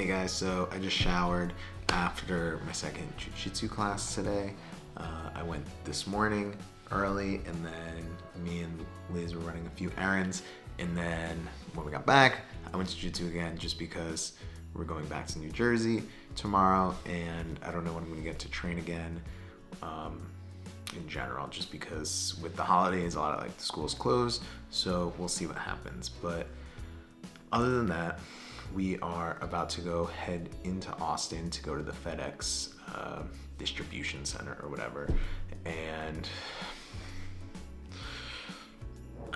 Hey guys, so I just showered after my second jiu-jitsu class today. I went this morning early, and then me and Liz were running a few errands, and then when we got back, I went to jiu-jitsu again just because we're going back to New Jersey tomorrow, and I don't know when I'm gonna get to train again in general, just because with the holidays, a lot of the schools closed, so we'll see what happens. But other than that, we are about to head into Austin to go to the FedEx distribution center or whatever. And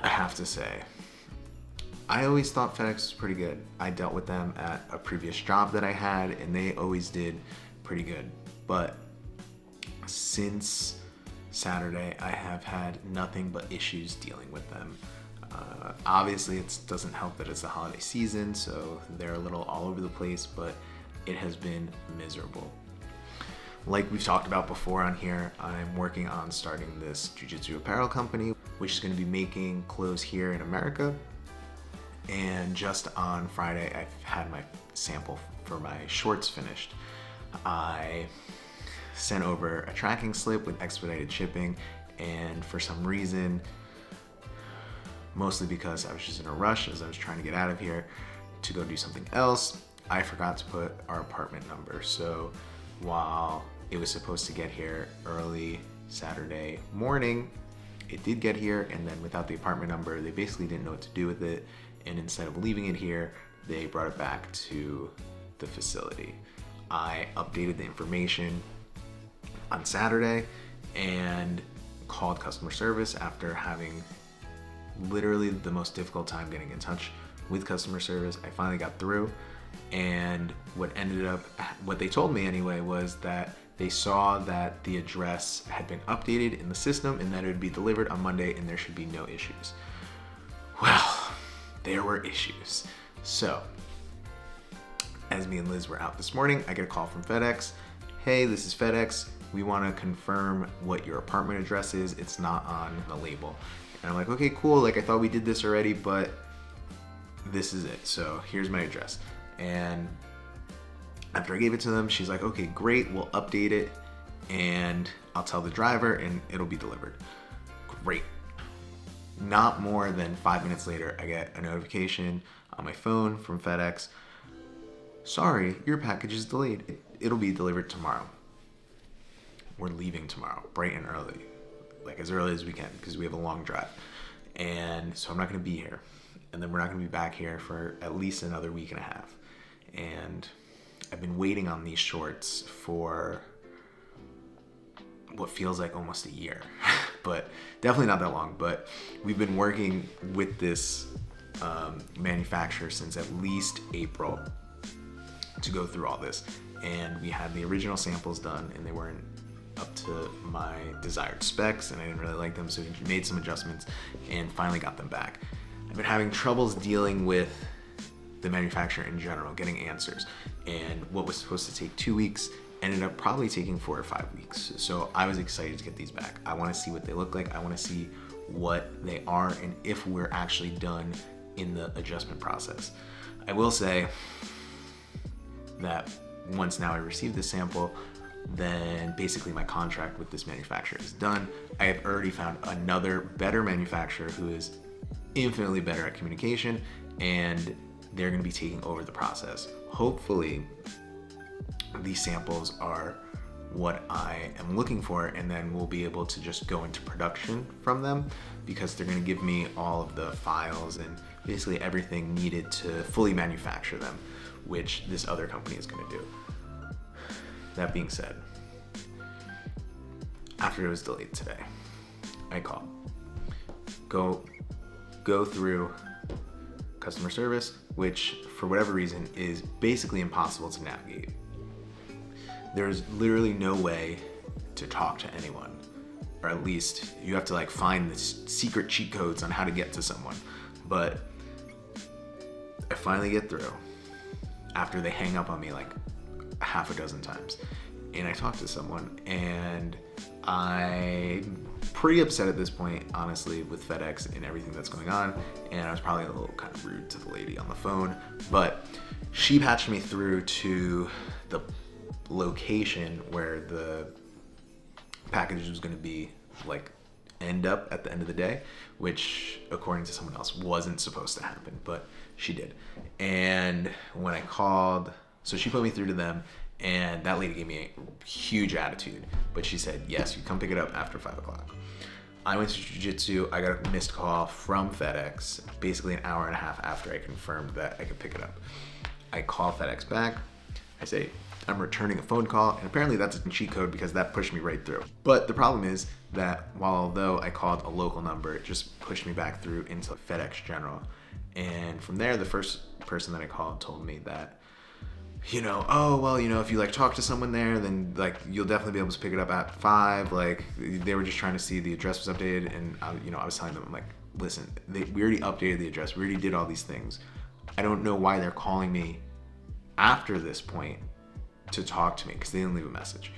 I have to say, I always thought FedEx was pretty good. I dealt with them at a previous job that I had, and they always did pretty good. But since Saturday, I have had nothing but issues dealing with them. Obviously, it doesn't help that it's the holiday season, so they're a little all over the place, but it has been miserable. Like we've talked about before on here, I'm working on starting this jiu-jitsu apparel company, which is going to be making clothes here in America. And just on Friday, I've had my sample for my shorts finished. I sent over a tracking slip with expedited shipping, and for some reason, mostly because I was just in a rush as I was trying to get out of here to go do something else, I forgot to put our apartment number. So while it was supposed to get here early Saturday morning, it did get here, and then without the apartment number, they basically didn't know what to do with it. And instead of leaving it here, they brought it back to the facility. I updated the information on Saturday and called customer service after having literally the most difficult time getting in touch with customer service. I finally got through, and what they told me anyway was that they saw that the address had been updated in the system and that it would be delivered on Monday and there should be no issues. Well, there were issues. So as me and Liz were out this morning, I get a call from FedEx. Hey, this is FedEx. We want to confirm what your apartment address is. It's not on the label. And I'm like, okay, cool. I thought we did this already, but this is it. So here's my address. And after I gave it to them, she's like, okay, great. We'll update it and I'll tell the driver and it'll be delivered. Great. Not more than 5 minutes later, I get a notification on my phone from FedEx. Sorry, your package is delayed. It'll be delivered tomorrow. We're leaving tomorrow, bright and early. As early as we can, because we have a long drive. And so I'm not going to be here. And then we're not going to be back here for at least another week and a half. And I've been waiting on these shorts for what feels like almost a year. But definitely not that long. But we've been working with this manufacturer since at least April to go through all this. And we had the original samples done, and they weren't up to my desired specs, and I didn't really like them, so we made some adjustments and finally got them back. I've been having troubles dealing with the manufacturer in general, getting answers, and what was supposed to take 2 weeks ended up probably taking 4 or 5 weeks. So I was excited to get these back. I want to see what they look like. I want to see what they are and if we're actually done in the adjustment process. I will say that once now I received this sample, then basically my contract with this manufacturer is done. I have already found another better manufacturer who is infinitely better at communication, and they're going to be taking over the process. Hopefully these samples are what I am looking for, and then we'll be able to just go into production from them, because they're going to give me all of the files and basically everything needed to fully manufacture them, which this other company is going to do. That being said, after it was delayed today, I called. Go through customer service, which for whatever reason is basically impossible to navigate. There's literally no way to talk to anyone, or at least you have to find the secret cheat codes on how to get to someone. But I finally get through after they hang up on me half a dozen times, and I talked to someone, and I pretty upset at this point, honestly, with FedEx and everything that's going on. And I was probably a little kind of rude to the lady on the phone, but she patched me through to the location where the package was going to be like end up at the end of the day, which according to someone else wasn't supposed to happen, but she did. And when I called, so she put me through to them, and that lady gave me a huge attitude, but she said, yes, you come pick it up after 5 o'clock. I went to jiu-jitsu. I got a missed call from FedEx basically an hour and a half after I confirmed that I could pick it up. I call FedEx back. I say, I'm returning a phone call, and apparently that's a cheat code because that pushed me right through. But the problem is that although I called a local number, it just pushed me back through into FedEx General. And from there, the first person that I called told me that, oh, well, if you like talk to someone there, then like you'll definitely be able to pick it up at 5. Like they were just trying to see the address was updated, and I was telling them, I'm like, listen, we already updated the address, we already did all these things. I don't know why they're calling me after this point to talk to me, because they didn't leave a message.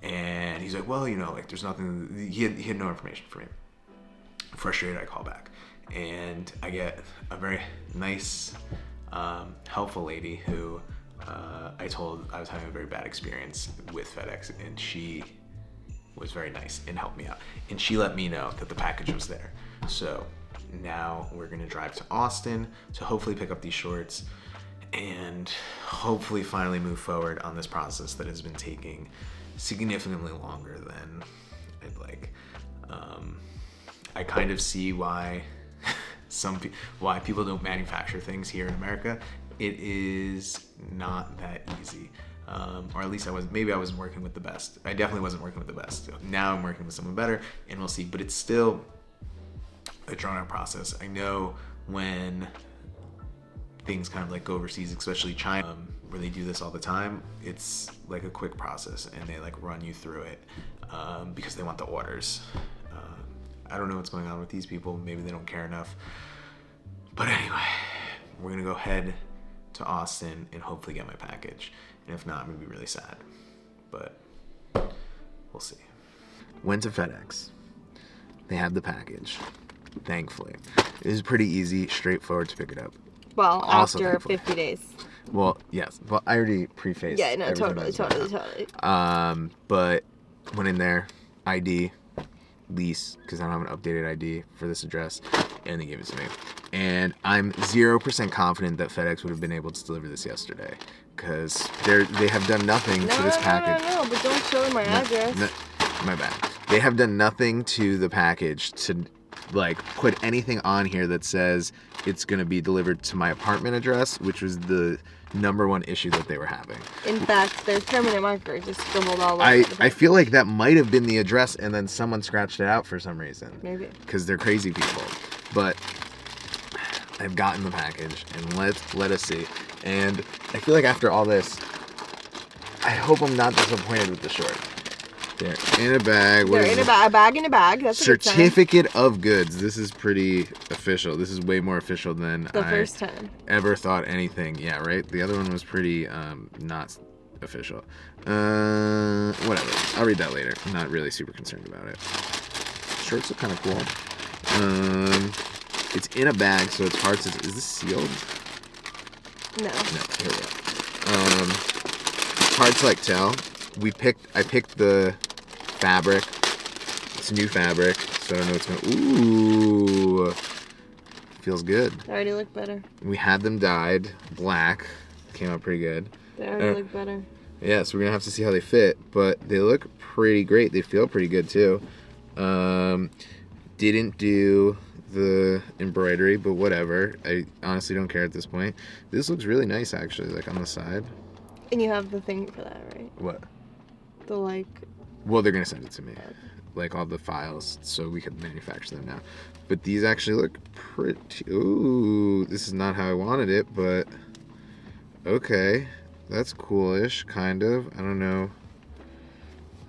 And he's like, well, like there's nothing. He had no information for me. Frustrated, I call back, and I get a very nice, helpful lady who I told I was having a very bad experience with FedEx, and she was very nice and helped me out. And she let me know that the package was there. So now we're gonna drive to Austin to hopefully pick up these shorts and hopefully finally move forward on this process that has been taking significantly longer than I'd like. I kind of see why why people don't manufacture things here in America. It is not that easy. Or at least maybe I wasn't working with the best. I definitely wasn't working with the best. Now I'm working with someone better, and we'll see. But it's still a drawn out process. I know when things kind of like go overseas, especially China, where they do this all the time, it's like a quick process, and they like run you through it because they want the orders. I don't know what's going on with these people. Maybe they don't care enough. But anyway, we're gonna go head to Austin and hopefully get my package. And if not, I'm gonna be really sad. But we'll see. Went to FedEx. They had the package, thankfully. It was pretty easy, straightforward to pick it up. Well, Also after thankfully. 50 days. Well, yes. Well, I already prefaced. Yeah, no, everything totally. But went in there, ID, lease, because I don't have an updated ID for this address, and they gave it to me. And I'm 0% confident that FedEx would have been able to deliver this yesterday, because they have done nothing to this package. No, but don't show them my address. My bad. They have done nothing to the package to like put anything on here that says it's going to be delivered to my apartment address, which was the number one issue that they were having. In fact, their permanent marker just scribbled all over. I feel like that might have been the address, and then someone scratched it out for some reason. Maybe. Because they're crazy people. But I've gotten the package, and let us see. And I feel like after all this, I hope I'm not disappointed with the short. They're in a bag. They're in a bag in a bag. That's a certificate of goods. This is pretty official. This is way more official than the first time ever thought anything. Yeah, right? The other one was pretty not official. Whatever. I'll read that later. I'm not really super concerned about it. Shirts look kind of cool. It's in a bag, so it's hard to... Is this sealed? No. No, here we go. It's hard to, like, tell. I picked the fabric. It's new fabric, so I don't know what's going... Ooh! Feels good. They already look better. We had them dyed black. Came out pretty good. They already look better. Yeah, so we're going to have to see how they fit, but they look pretty great. They feel pretty good, too. Didn't do the embroidery, but whatever. I honestly don't care at this point. This looks really nice, actually, like on the side. And you have the thing for that, right? What? The like... Well, they're going to send it to me. Like all the files, so we can manufacture them now. But these actually look pretty... Ooh, this is not how I wanted it, but... Okay. That's coolish, kind of. I don't know.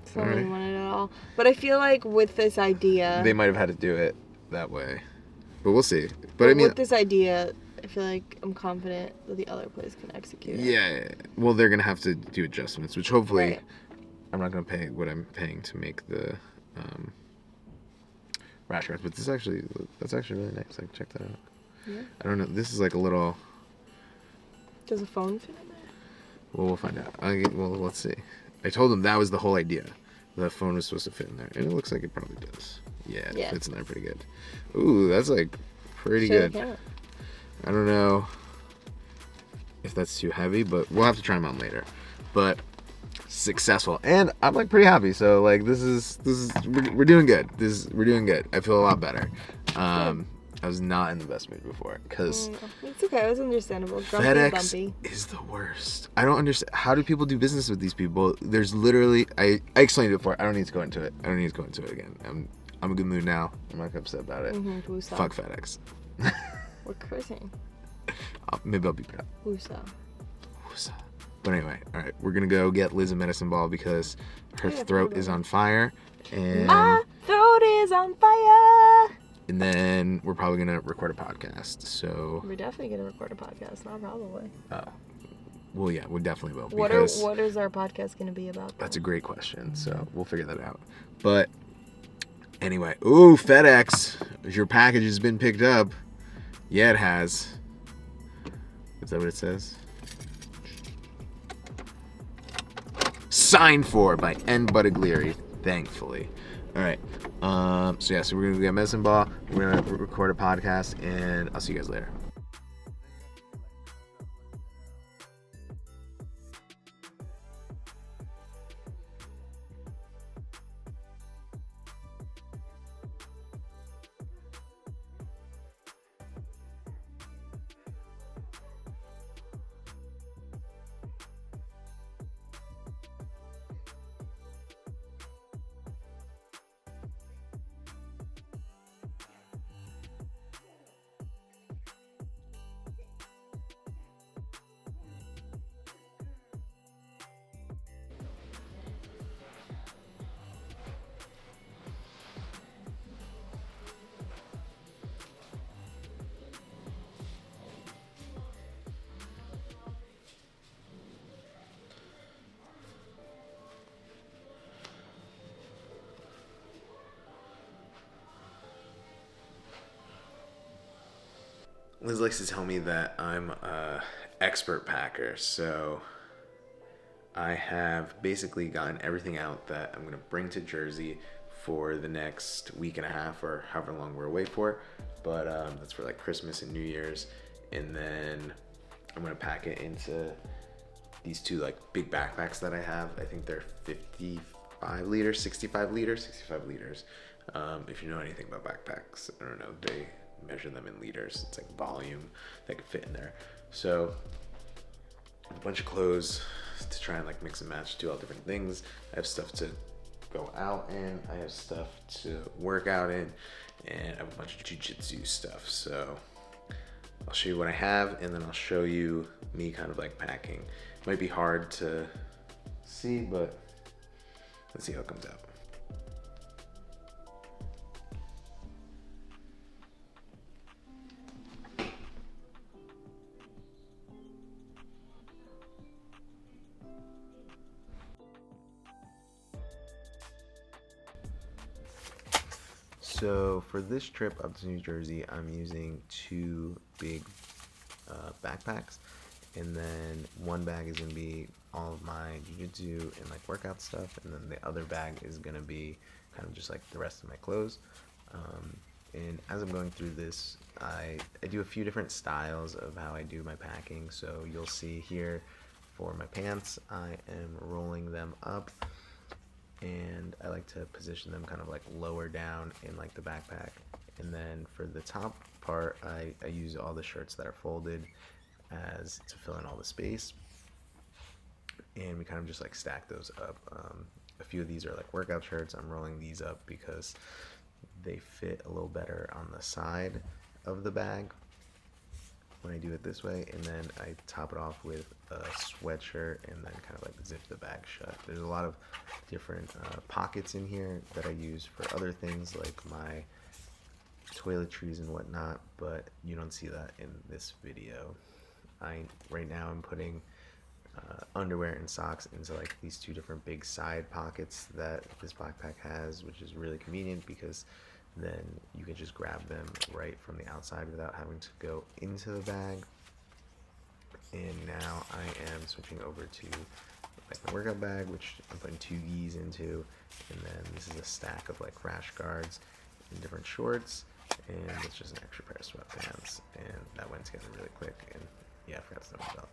It's not what you wanted at all. But I feel like with this idea... They might have had to do it that way. But we'll see. But I mean... With this idea, I feel like I'm confident that the other place can execute it. Yeah. Well, they're going to have to do adjustments, which hopefully... Right. I'm not going to pay what I'm paying to make the rash guards. But that's actually really nice. Like, check that out. Yeah. I don't know. This is like a little. Does a phone fit in there? Well, we'll find out. Well, let's see. I told him that was the whole idea. The phone was supposed to fit in there, and it looks like it probably does. Yeah, it fits in there pretty good. Ooh, that's like pretty good. I don't know if that's too heavy, but we'll have to try them out later. But successful, and I'm like pretty happy. So like we're doing good. We're doing good. I feel a lot better. I was not in the best mood before because it's okay. It was understandable. Grumpy, FedEx bumpy. is the worst. I don't understand. How do people do business with these people? There's literally I explained it before. I don't need to go into it. I don't need to go into it again. I'm in a good mood now. I'm not upset about it. Fuck FedEx. We're cursing. Maybe I'll beep it out. Woosah. But anyway, all right, we're gonna go get Liz a medicine ball because her throat is on fire, and my throat is on fire. And then we're probably gonna record a podcast. So we're definitely gonna record a podcast, not probably. Oh, well, yeah, we definitely will. What is our podcast gonna be about? That's a great question. So we'll figure that out. But anyway, ooh, FedEx, your package has been picked up. Yeah, it has. Is that what it says? Signed for by N. Buttiglieri, thankfully. All right. So we're gonna get a medicine ball. We're gonna record a podcast, and I'll see you guys later. Liz likes to tell me that I'm an expert packer, so I have basically gotten everything out that I'm going to bring to Jersey for the next week and a half or however long we're away for. But that's for like Christmas and New Year's. And then I'm going to pack it into these two like big backpacks that I have. I think they're 55 liters, 65 liters. If you know anything about backpacks, I don't know, they measure them in liters. It's like volume that can fit in there. So a bunch of clothes to try and like mix and match, do all different things. I have stuff to go out in, I have stuff to work out in, and I have a bunch of jitsu stuff. So I'll show you what I have, and then I'll show you me kind of like packing. It might be hard to see, but let's see how it comes out. So for this trip up to New Jersey, I'm using two big backpacks, and then one bag is gonna be all of my jiu-jitsu and like workout stuff, and then the other bag is gonna be kind of just like the rest of my clothes. And as I'm going through this, I do a few different styles of how I do my packing. So you'll see here for my pants, I am rolling them up, and I like to position them kind of like lower down in like the backpack. And then for the top part, I use all the shirts that are folded as to fill in all the space, and we kind of just like stack those up. A few of these are like workout shirts. I'm rolling these up because they fit a little better on the side of the bag when I do it this way, and then I top it off with a sweatshirt and then kind of like zip the bag shut. There's a lot of different pockets in here that I use for other things like my toiletries and whatnot, but you don't see that in this video. Right now I'm putting underwear and socks into like these two different big side pockets that this backpack has, which is really convenient because then you can just grab them right from the outside without having to go into the bag. And now I am switching over to like my workout bag, which I'm putting 2 gis into, and then this is a stack of like rash guards and different shorts, and it's just an extra pair of sweatpants, and that went together really quick. And yeah, I forgot to tell my belt.